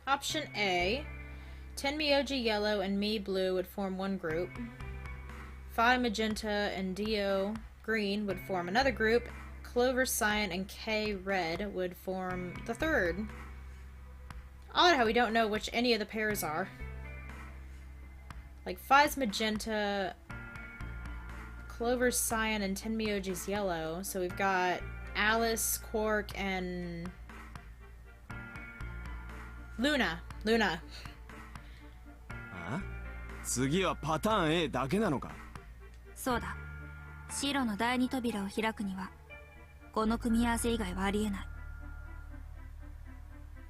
Option A, Tenmyoji Yellow and me Blue would form one group. Phi Magenta and Dio Green would form another group. Clover Cyan and K Red would form the third. Odd how we don't know which any of the pairs are. Like Phi's Magenta, Clover's Cyan, and Tenmyoji's Yellow. So we've got Alice, Quark, and Luna. あ？次はパターン A だけなのか？そうだ。白の第二扉を開くにはこの組み合わせ以外はありえない。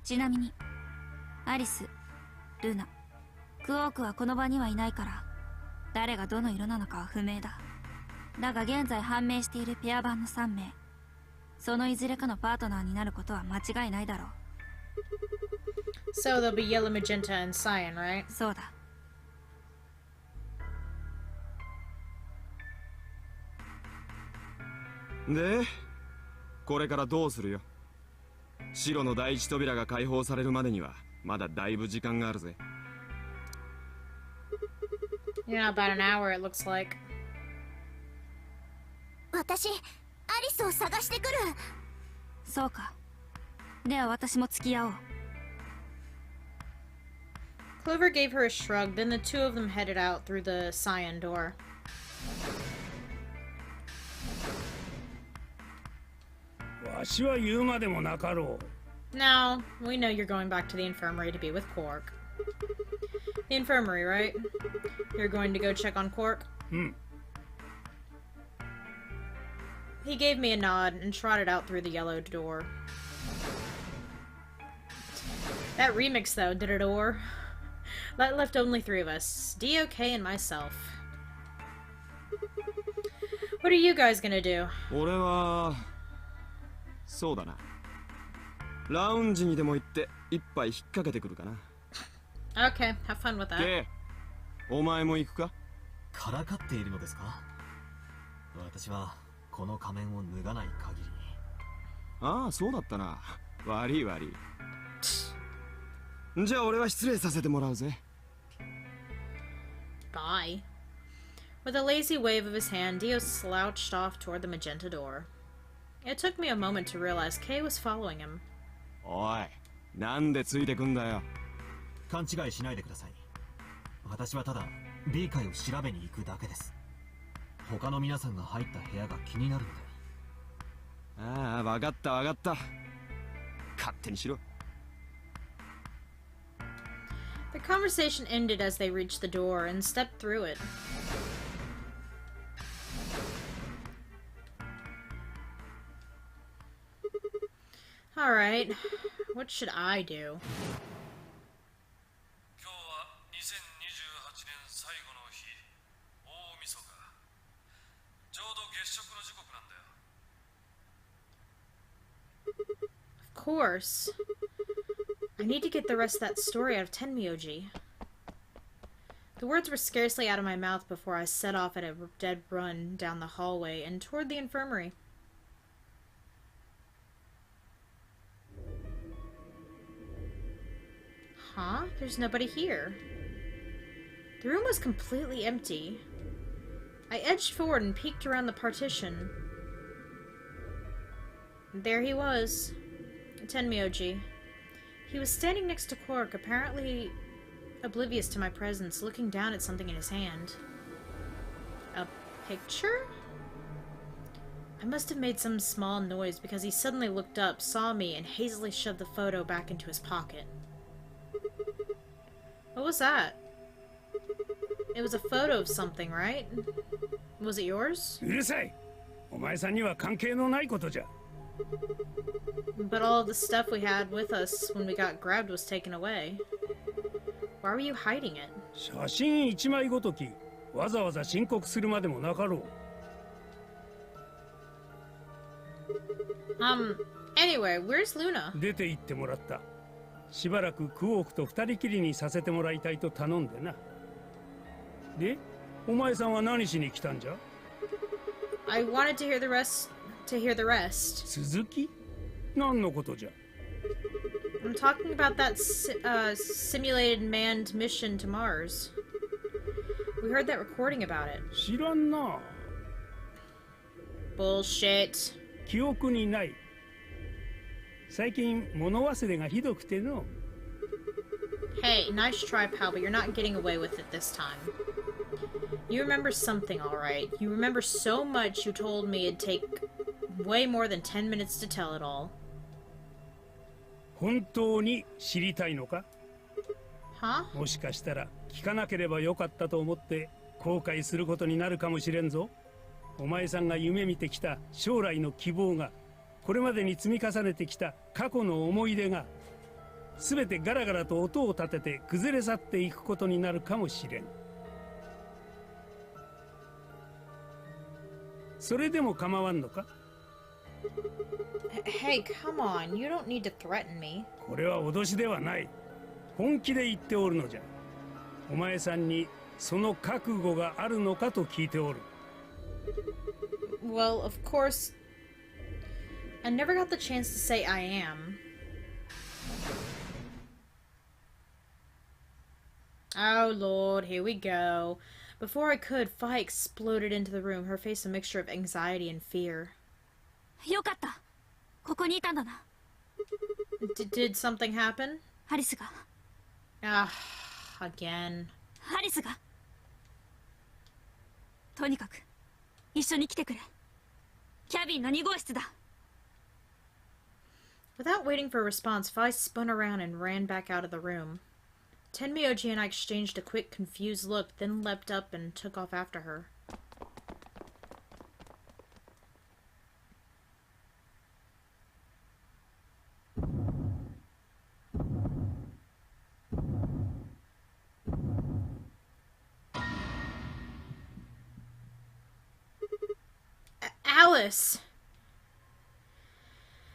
ちなみにアリス、ルナ、クオークはこの場にはいないから誰がどの色なのかは不明だ。だが現在判明しているペア版の3名、そのいずれかのパートナーになることは間違いないだろう。So there'll be Yellow, Magenta, and Cyan, right? そうだ。で、これからどうするよ。白の第一扉が開放されるまでにはまだだいぶ時間があるぜ。Yeah, about an hour it looks like. 私、アリスを探してくる。そうか。では私も付き合おう。Clover gave her a shrug, then the two of them headed out through the Cyan door. Now, we know you're going back to the infirmary to be with Quark. The infirmary, right? You're going to go check on Quark? He gave me a nod and trotted out through the yellow door. That remix, though, did it or? That left only 3 of us. DOK and myself. What are you guys gonna do? 俺はそうだな。ラウンジにでも行って一杯引っ掛けてくるかな。Okay, have fun with that. で、お前も行くか？からかっているのですか？私はこの仮面を脱がない限り。ああ、そうだったな。悪い。じゃあ俺は失礼させてもらうぜ。Bye. With a lazy wave of his hand, Dio slouched off toward the magenta door. It took me a moment to realize Kay was following him. おい、なんでついてくんだよ。勘違いしないでください。私はただ B 階を調べに行くだけです。他の皆さんが入った部屋が気になるので。ああ、わかった。勝手にしろ。The conversation ended as they reached the door and stepped through it. Alright, what should I do? Of course. I need to get the rest of that story out of Tenmyoji. The words were scarcely out of my mouth before I set off at a dead run down the hallway and toward the infirmary. Huh? There's nobody here. The room was completely empty. I edged forward and peeked around the partition. There he was. Tenmyoji. He was standing next to Quark, apparently oblivious to my presence, looking down at something in his hand. A picture? I must have made some small noise because he suddenly looked up, saw me, and hastily shoved the photo back into his pocket. What was that? It was a photo of something, right? Was it yours? But all of the stuff we had with us when we got grabbed was taken away. Why were you hiding it? Anyway, where's Luna? 出て行ってもらった。しばらくクオークと二人きりにさせてもらいたいと頼んでな。で、お前さんは何しに来たんじゃ？ I wanted to hear the rest. 続き？何のことじゃ？ I'm talking about that simulated manned mission to Mars. We heard that recording about it. 知らんな。 Bullshit. 記憶にない。最近物忘れがひどくての。 Hey, nice try, pal, but you're not getting away with it this time. You remember something, alright. You remember so much you told me it'd take way more than 10 minutes to tell it all. 本当に知りたいのか？ Huh? もしかしたら聞かなければよかったと思って後悔することになるかもしれんぞ。お前さんが夢見てきた将来の希望が、これまでに積み重ねてきた過去の思い出が、すべてガラガラと音を立てて崩れ去っていくことになるかもしれん。それでも構わんのか？ Hey, come on. You don't need to threaten me. これは脅しではない。本気で言っておるのじゃ。お前さんにその覚悟があるのかと聞いておる。 Well, of course, I never got the chance to say I am. Oh lord, here we go. Before I could, Fi exploded into the room, her face a mixture of anxiety and fear. よかった。ここにいたんだな。Did something happen? ハリスが。 Ah, again. ハリスが。とにかく一緒に来てくれ。キャビンの2号室だ。 Without waiting for a response, Fi spun around and ran back out of the room. Tenmyoji and I exchanged a quick, confused look, then leapt up and took off after her. Alice!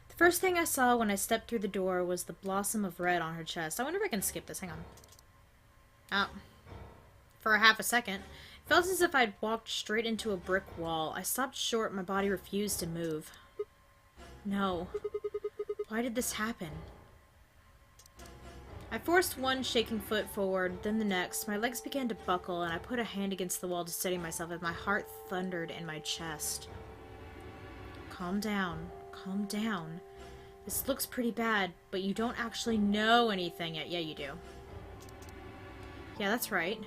The first thing I saw when I stepped through the door was the blossom of red on her chest. I wonder if I can skip this. Hang on. Oh. For a half a second. It felt as if I'd walked straight into a brick wall. I stopped short, my body refused to move. No. Why did this happen? I forced one shaking foot forward, then the next. My legs began to buckle, and I put a hand against the wall to steady myself as my heart thundered in my chest. Calm down. Calm down. This looks pretty bad, but you don't actually know anything yet. Yeah, you do. Yeah, that's right.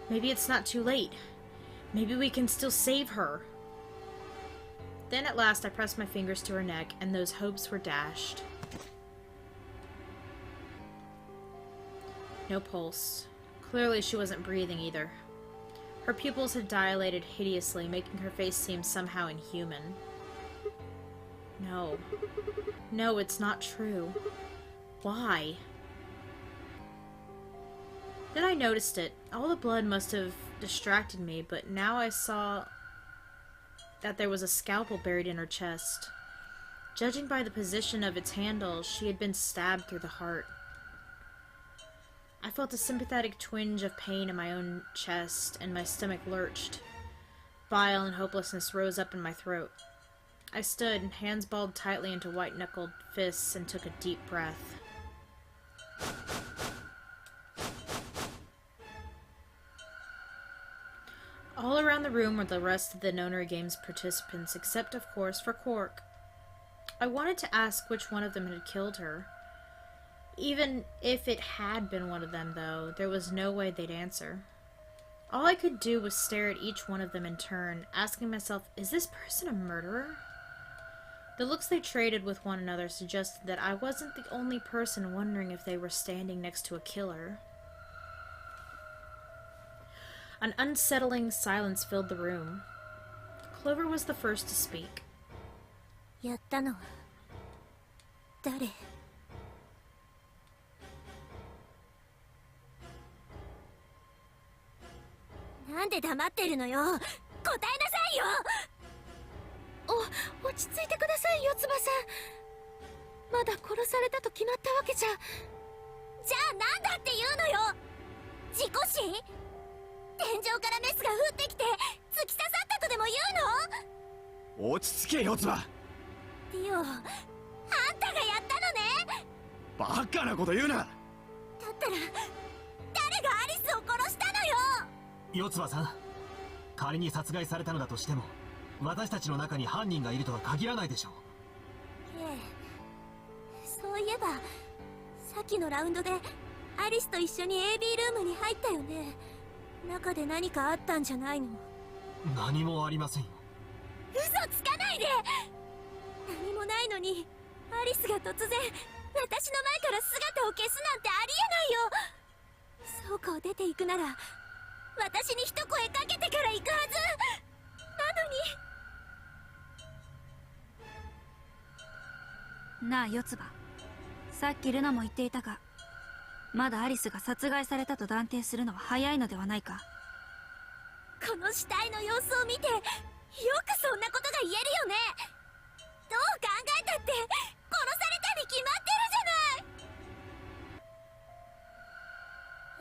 Maybe it's not too late. Maybe we can still save her. Then at last I pressed my fingers to her neck, and those hopes were dashed. No pulse. Clearly she wasn't breathing either. Her pupils had dilated hideously, making her face seem somehow inhuman. No. No, it's not true. Why? Then I noticed it. All the blood must have distracted me, but now I saw that there was a scalpel buried in her chest. Judging by the position of its handle, she had been stabbed through the heart. I felt a sympathetic twinge of pain in my own chest, and my stomach lurched. Bile and hopelessness rose up in my throat. I stood, hands balled tightly into white-knuckled fists, and took a deep breath. All around the room were the rest of the Nonary Games participants, except, of course, for Quark. I wanted to ask which one of them had killed her. Even if it had been one of them, though, there was no way they'd answer. All I could do was stare at each one of them in turn, asking myself, is this person a murderer? The looks they traded with one another suggested that I wasn't the only person wondering if they were standing next to a killer. An unsettling silence filled the room. Clover was the first to speak. やったのは誰？なんで黙ってるのよ。答えなさいよ。落ち着いてくださいよ、翼さん。まだ殺されたと決まったわけじゃ。じゃあなんだって言うのよ。事故死？天井からメスが降ってきて突き刺さったとでも言うの？落ち着けよつば。ディオ、あんたがやったのね。バカなこと言うな。だったら誰がアリスを殺したのよ。四葉さん、仮に殺害されたのだとしても私たちの中に犯人がいるとは限らないでしょう。ええ、そういえばさっきのラウンドでアリスと一緒に AB ルームに入ったよね。中で何かあったんじゃないの？何もありませんよ。嘘つかないで。何もないのにアリスが突然私の前から姿を消すなんてありえないよ。倉庫を出ていくなら私に一声かけてから行くはずなのに。なあ四葉、さっきルナも言っていたが、まだアリスが殺害されたと断定するのは早いのではないか。この死体の様子を見てよくそんなことが言えるよね。どう考えたって殺されたに決まってるじ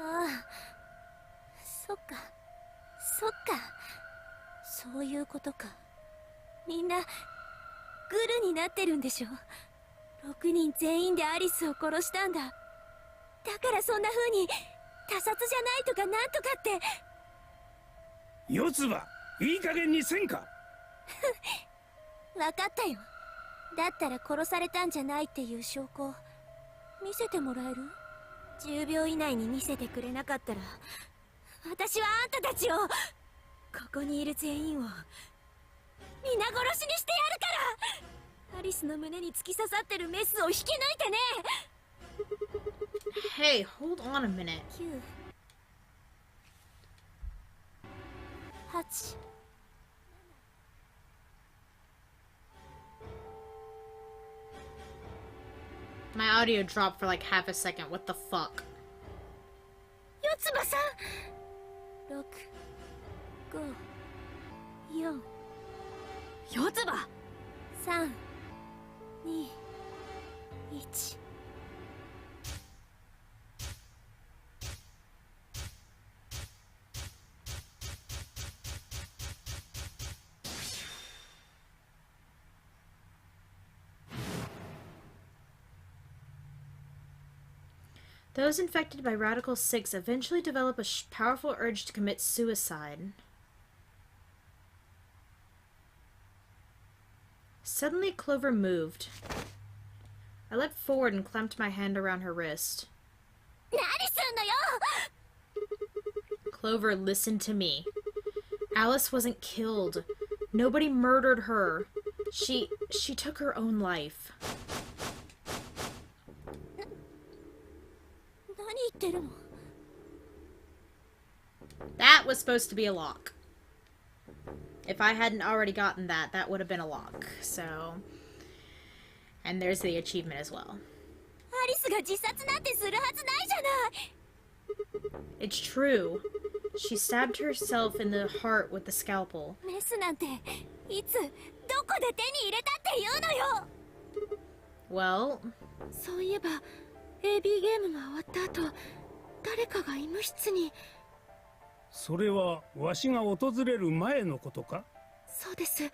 ゃない。ああ、そっかそっか、そういうことか。みんなグルになってるんでしょ。6人全員でアリスを殺したんだ。だからそんな風に他殺じゃないとかなんとかって。四葉、いい加減にせんか。分かったよ。だったら殺されたんじゃないっていう証拠見せてもらえる？10秒以内に見せてくれなかったら私はあんたたちを、ここにいる全員を皆殺しにしてやるから。アリスの胸に突き刺さってるメスを引き抜いてね。Hey, hold on a minute. 9、8、My audio dropped for like half a second. What the fuck? 四つ葉さん。6、5、4、四葉、3、2、1。Those infected by Radical 6 eventually develop a powerful urge to commit suicide. Suddenly, Clover moved. I leapt forward and clamped my hand around her wrist. 何すんのよ。 Clover, listen to me. Alice wasn't killed. Nobody murdered her. She took her own life. 何言ってるの？ That was supposed to be a lock. If I hadn't already gotten that, that would have been a lock. So, and there's the achievement as well. アリスが自殺なんてするはずないじゃない。 It's true. She stabbed herself in the heart with the scalpel. メスなんていつどこで手に入れたっていうのよ。 Well, そういえば AB ゲームが終わった後、誰かが医務室に。それはわしが訪れる前のことか？そうです。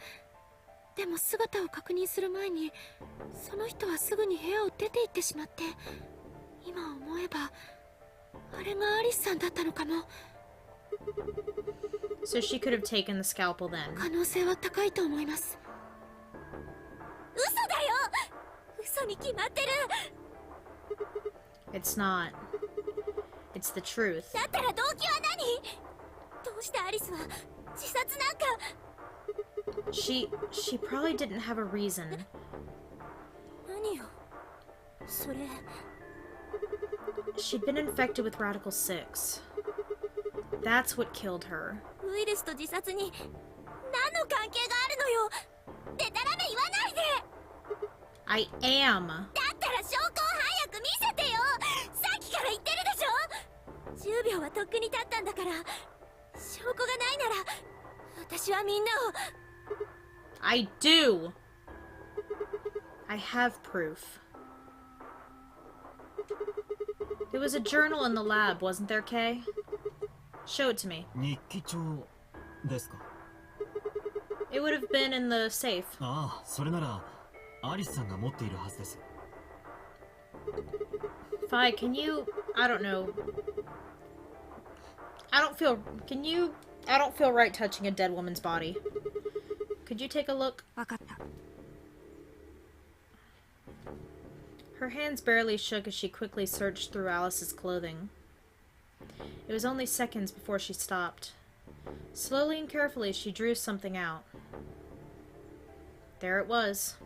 でも姿を確認する前にその人はすぐに部屋を出て行ってしまって、今思えばあれがアリスさんだったのかも。 so she could have taken the scalpel then. 可能性は高いと思います。嘘だよ。嘘に決まってる。 It's not. It's the truth. だったら動機は何？どうしてアリスは自殺なんか。 She probably didn't have a reason. 何よそれ。 She'd been infected with Radical 6. That's what killed her. ウイルスと自殺に何の関係があるのよ。デタラメ言わないで。 I am. だったら証拠を早く見せてよ。さっきから言ってるでしょ。10秒はとっくに経ったんだから、証拠がないなら私はみんなを。 I do. I have proof. There was a journal in the lab, wasn't there, Kay? Show it to me. 日記帳ですか？ It would have been in the safe. ああ、それならアリスさんが持っているはずです。Fi, can you... I don't know. I don't feel... Can you... I don't feel right touching a dead woman's body. Could you take a look? わかった。 Her hands barely shook as she quickly searched through Alice's clothing. It was only seconds before she stopped. Slowly and carefully, she drew something out. There it was.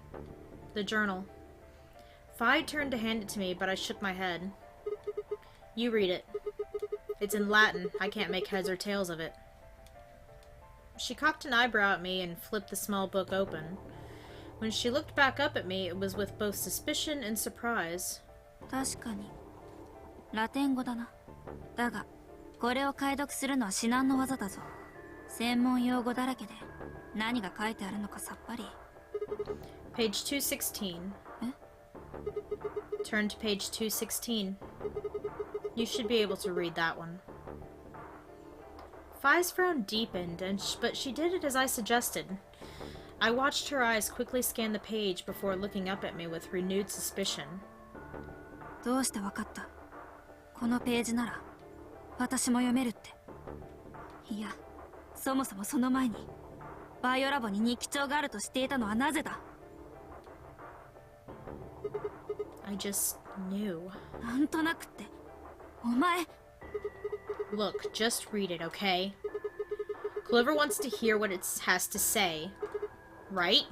The journal. Fi turned to hand it to me, but I shook my head. You read it. It's in Latin. I can't make heads or tails of it. She cocked an eyebrow at me and flipped the small book open. When she looked back up at me, it was with both suspicion and surprise. 確かにラテン語だな。だがこれを解読するのは至難の業だぞ。専門用語だらけで何が書いてあるのかさっぱり。 Page 216. Turn to page 216. You should be able to read that one. Fi's frown deepened, but she did it as I suggested. I watched her eyes quickly scan the page before looking up at me with renewed suspicion. どうしてわかった？このページなら私も読めるって。いや、そもそもその前にバイオラボに日記帳があると知っていたのはなぜだ？ I just knew. なんとなくって、お前。 Look, just read it, okay? Clover wants to hear what it has to say. Right?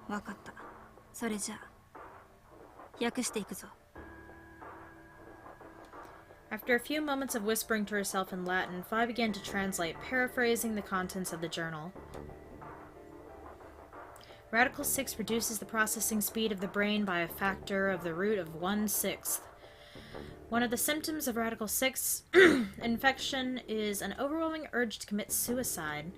わかった。それじゃあ訳していくぞ。 After a few moments of whispering to herself in Latin, Fi began to translate, paraphrasing the contents of the journal. Radical 6 reduces the processing speed of the brain by a factor of the root of 1/6. One of the symptoms of Radical 6 infection is an overwhelming urge to commit suicide.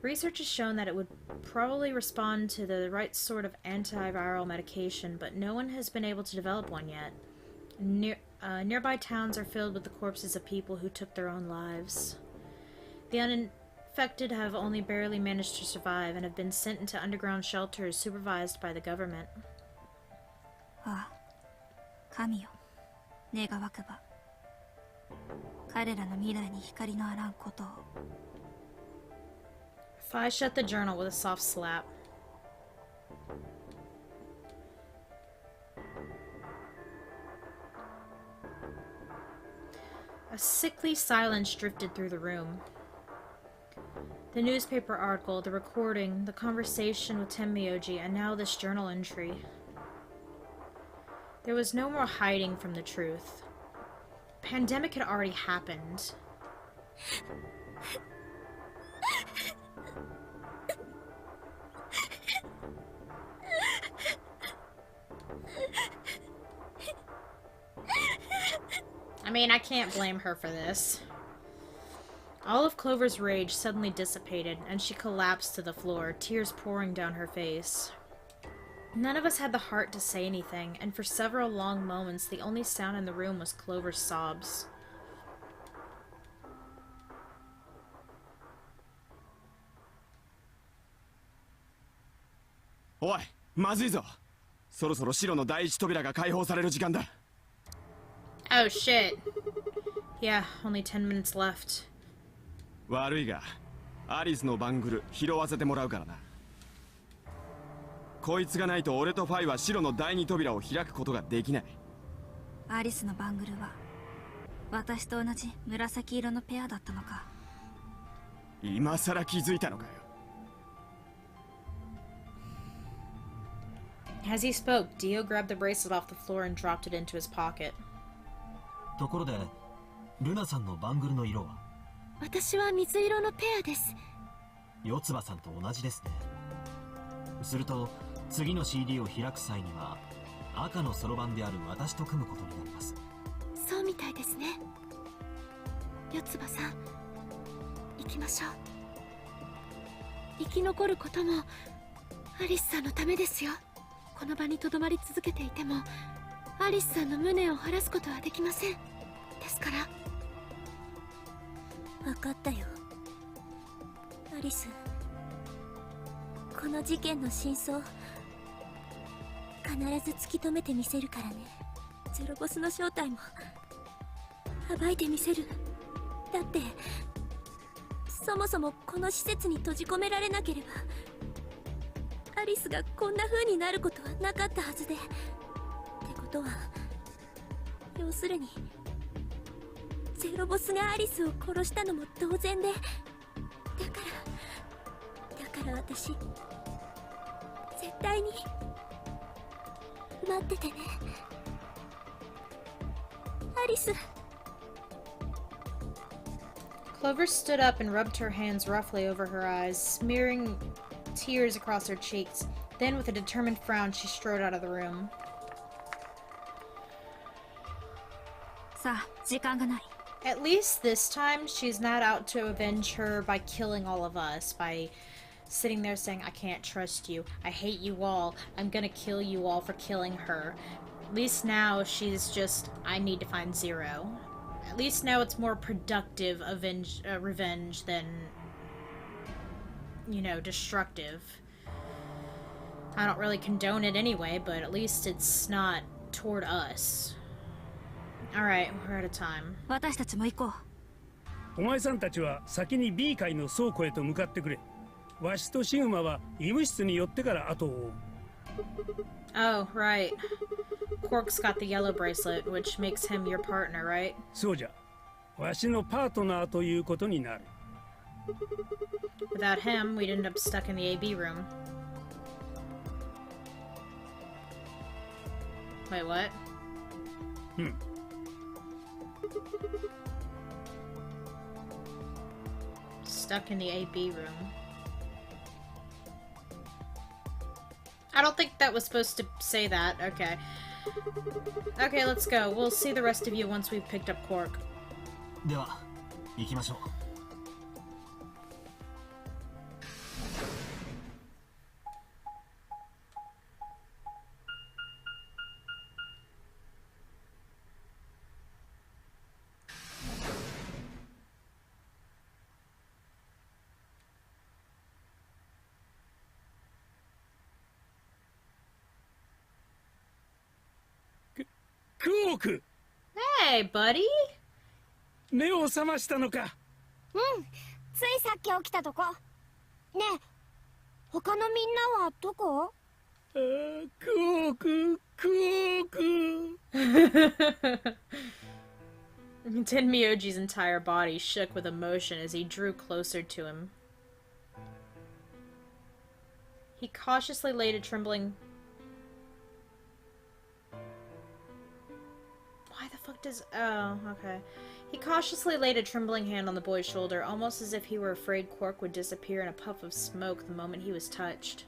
Research has shown that it would probably respond to the right sort of antiviral medication, but no one has been able to develop one yet. Nearby towns are filled with the corpses of people who took their own lives. The uninfected have only barely managed to survive and have been sent into underground shelters supervised by the government. ああ、神よ、願わくば彼らの未来に光のあらんことを。 Fi shut the journal with a soft slap. A sickly silence drifted through the room. The newspaper article, the recording, the conversation with Tenmyoji, and now this journal entry. There was no more hiding from the truth. The pandemic had already happened. I mean, I can't blame her for this. All of Clover's rage suddenly dissipated, and she collapsed to the floor, tears pouring down her face. None of us had the heart to say anything, and for several long moments, the only sound in the room was Clover's sobs. Oi, まずいぞ。そろそろ白の第一扉が開放される時間だ。 Oh shit. Yeah, only 10 minutes left. 悪いが、アリスのバングル拾わせてもらうからな。こいつがないと俺とファイは白の第二扉を開くことができない。アリスのバングルは私と同じ紫色のペアだったのか。今さら気づいたのかよ。 As he spoke, Dio grabbed the bracelet off the floor and dropped it into his pocket. ところでルナさんのバングルの色は？私は水色のペアです。四葉さんと同じですね。すると次の CD を開く際には赤のそろばんである私と組むことになります。そうみたいですね。四葉さん、行きましょう。生き残ることもアリスさんのためですよ。この場に留まり続けていてもアリスさんの無念を晴らすことはできません。ですから分かったよ。アリス、この事件の真相必ず突き止めてみせるからね。ゼロボスの正体も暴いてみせる。だってそもそもこの施設に閉じ込められなければアリスがこんな風になることはなかったはずで。ってことは要するにゼロボスがアリスを殺したのも同然で、だから私絶対に待っててね、アリス。 Clover stood up and rubbed her hands roughly over her eyes, smearing tears across her cheeks. Then, with a determined frown, she strode out of the room. さあ、時間がない。 At least this time, she's not out to avenge her by killing all of us, by sitting there saying, I can't trust you, I hate you all, I'm gonna kill you all for killing her. At least now, she's just, I need to find Zero. At least now it's more productive revenge than, you know, destructive. I don't really condone it anyway, but at least it's not toward us. Alright, we're out of time. 私たちも行こう。お前さんたちは先に B 階の倉庫へと向かってくれ。わしとシグマは医務室に寄ってから後を追う。Oh, right. Quark's got the yellow bracelet, which makes him your partner, right? そうじゃ。わしのパートナーということになる。Without him, we'd end up stuck in the AB room. Wait, what? Stuck in the AB room. I don't think that was supposed to say that. Okay. Okay, let's go. We'll see the rest of you once we've picked up Quark. では行きましょう。クオーク、 Hey, buddy! 目を覚ましたのか。うん、ついさっき起きたとこ。ねえ、他のみんなはどこ？あー、クオーク、クオーク。Tenmyoji's entire body shook with emotion as he drew closer to him. He cautiously laid a trembling... Why the fuck does... Oh, okay. He cautiously laid a trembling hand on the boy's shoulder, almost as if he were afraid Quark would disappear in a puff of smoke the moment he was touched.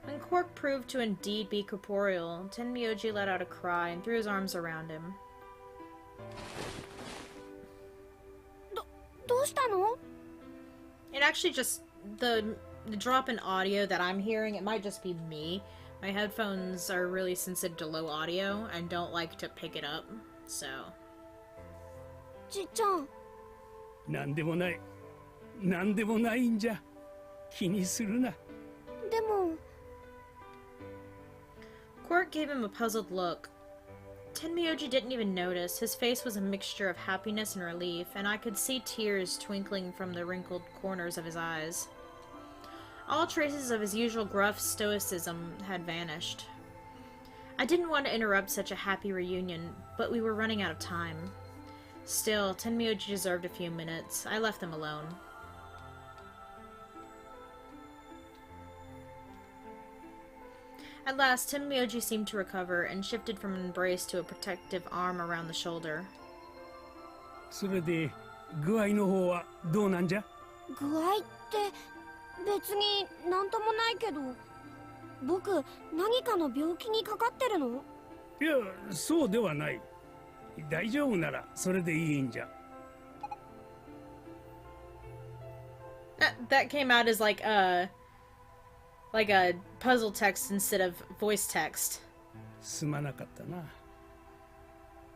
When Quark proved to indeed be corporeal, Tenmyoji let out a cry and threw his arms around him. どうしたの？ It actually just... The drop in audio that I'm hearing, it might just be me. My headphones are really sensitive to low audio and don't like to pick it up, so... じっちゃん。なんでもない。なんでもないんじゃ。気にするな。でも。 Quark gave him a puzzled look. Tenmyoji didn't even notice. His face was a mixture of happiness and relief, and I could see tears twinkling from the wrinkled corners of his eyes. All traces of his usual gruff stoicism had vanished. I didn't want to interrupt such a happy reunion, but we were running out of time. Still, Tenmyoji deserved a few minutes. I left them alone. At last, Tenmyoji seemed to recover and shifted from an embrace to a protective arm around the shoulder. それで具合の方はどうなんじゃ？具合って別になんともないけど、僕何かの病気にかかってるの？いや、そうではない。大丈夫ならそれでいいんじゃ。That came out as like a puzzle text instead of voice text. すまなかったな。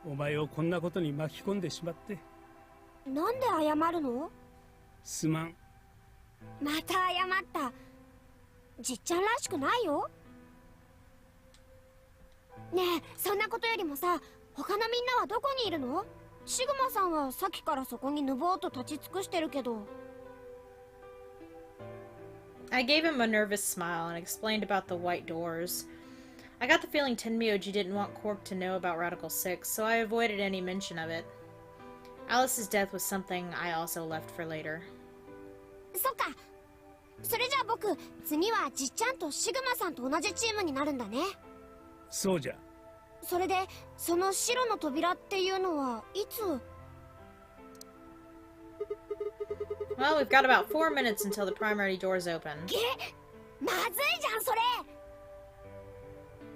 お前をこんなことに巻き込んでしまって。なんで謝るの？すまん。また謝った。じっちゃんらしくないよ。ねえ、そんなことよりもさ、他のみんなはどこにいるの？シグマさんはさっきからそこにぬぼーっと立ち尽くしてるけど。I gave him a nervous smile and explained about the white doors. I got the feeling Tenmyoji didn't want Quark to know about Radical 6, so I avoided any mention of it. Alice's death was something I also left for later. そっか。それじゃあ僕、次はじっちゃんとシグマさんと同じチームになるんだね。そうじゃ。それで、その白の扉っていうのはいつ？ Well, we've got about 4 minutes until the primary doors open. まずいじゃんそれ。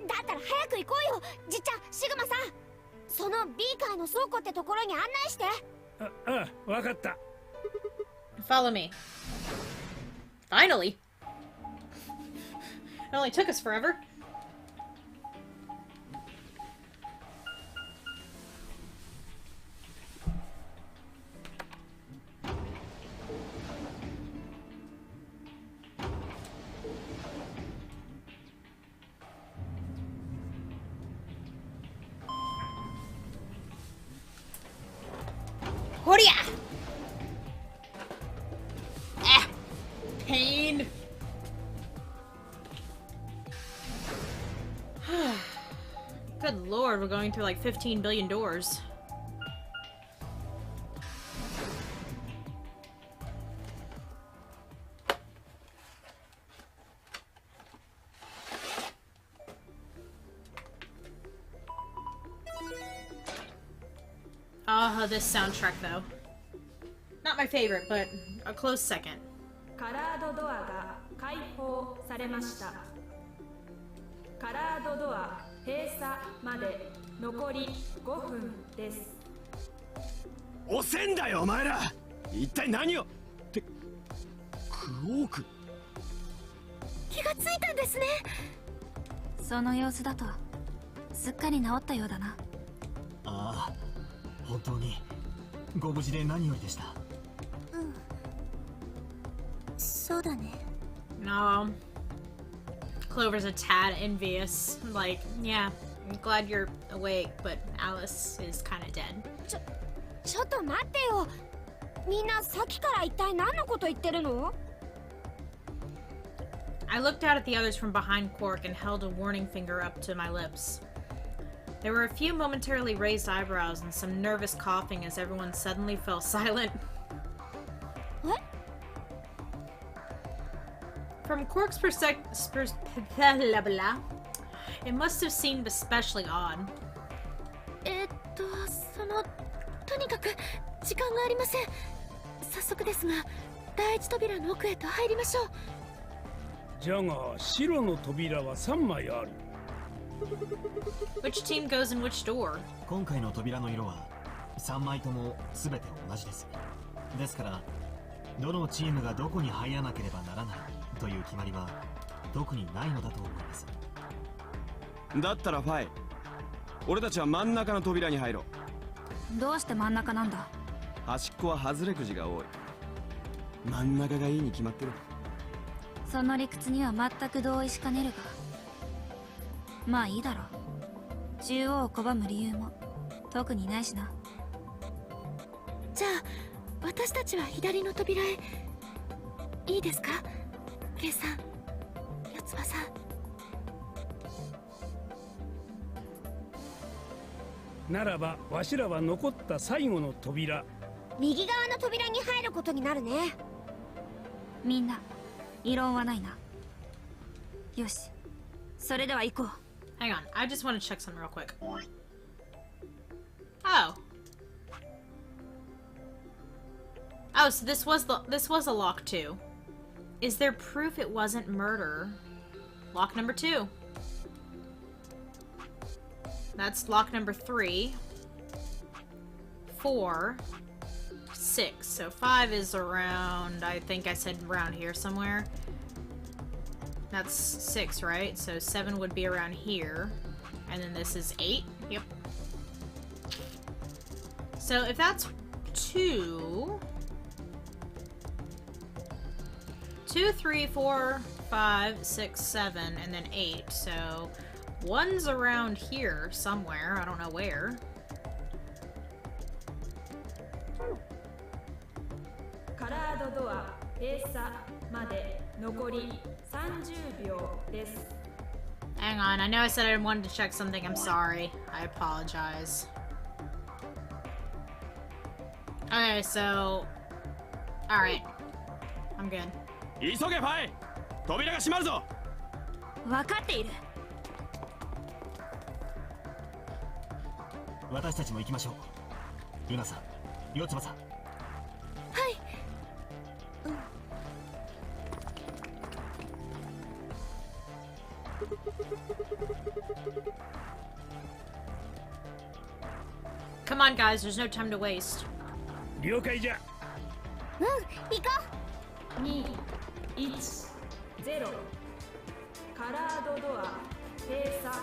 だったら早く行こうよ、じっちゃん、シグマさん。そのビーカーの倉庫ってところに案内して。わかった。Follow me. Finally! It only took us forever. Horia! Ah! Pain! Good lord, we're going through like 15 billion doors. This soundtrack though. Not my favorite, but a close second. カラードドアが開放されました。カラードドア閉鎖まで残り5分です。遅えんだよお前ら。一体何をってクオーク。気がついたんですね。その様子だとすっかり治ったようだな。ああ、本当にご無事で何よりでした。そうだね。No. Clover's a tad envious. Like, yeah, I'm glad you're awake, but Alice is kind of dead. ちょっと待ってよ。みんなさっきから一体何のこと言ってるの？ I looked out at the others from behind Quark and held a warning finger up to my lips. There were a few momentarily raised eyebrows and some nervous coughing as everyone suddenly fell silent. What? From Quark's perspective, it must have seemed especially odd. とにかく時間がありません。早速ですが、第一扉の奥へと入りましょう。じゃが、白の扉は3枚ある。Which team goes in which door? 今回の扉の色は3枚とも全て同じです。ですからどのチームがどこに入らなければならないという決まりは特にないのだと思います。だったらファイ、俺たちは真ん中の扉に入ろう。どうして真ん中なんだ？端っこは外れくじが多い。真ん中がいいに決まってる。その理屈には全く同意しかねるが、まあいいだろう。中央を拒む理由も特にないしな。じゃあ私たちは左の扉へ。いいですか、ケイさん、四つ葉さん。ならばわしらは残った最後の扉、右側の扉に入ることになるね。みんな異論はないな。よし、それでは行こう。Hang on, I just want to check something real quick. Oh. Oh, so this was a lock too. Is there proof it wasn't murder? Lock number 2. That's lock number 3. 4. 6. So 5 is around, I think I said around here somewhere. That's 6, right? So 7 would be around here. And then this is 8. Yep. So if that's 2... 2, 3, 4, 5, 6, 7, and then 8. So one's around here somewhere. I don't know where. Hang on, I know I said I wanted to check something. I'm sorry. I apologize. Okay, so... Alright. I'm good. 急げファイ。扉が閉まるぞ。分かっている。私たちも行きましょう。ルナさん、四つ葉さん。はい。Come on, guys. There's no time to waste. 了解じゃ。うん、行こう。2、1、0。カラードドア閉鎖。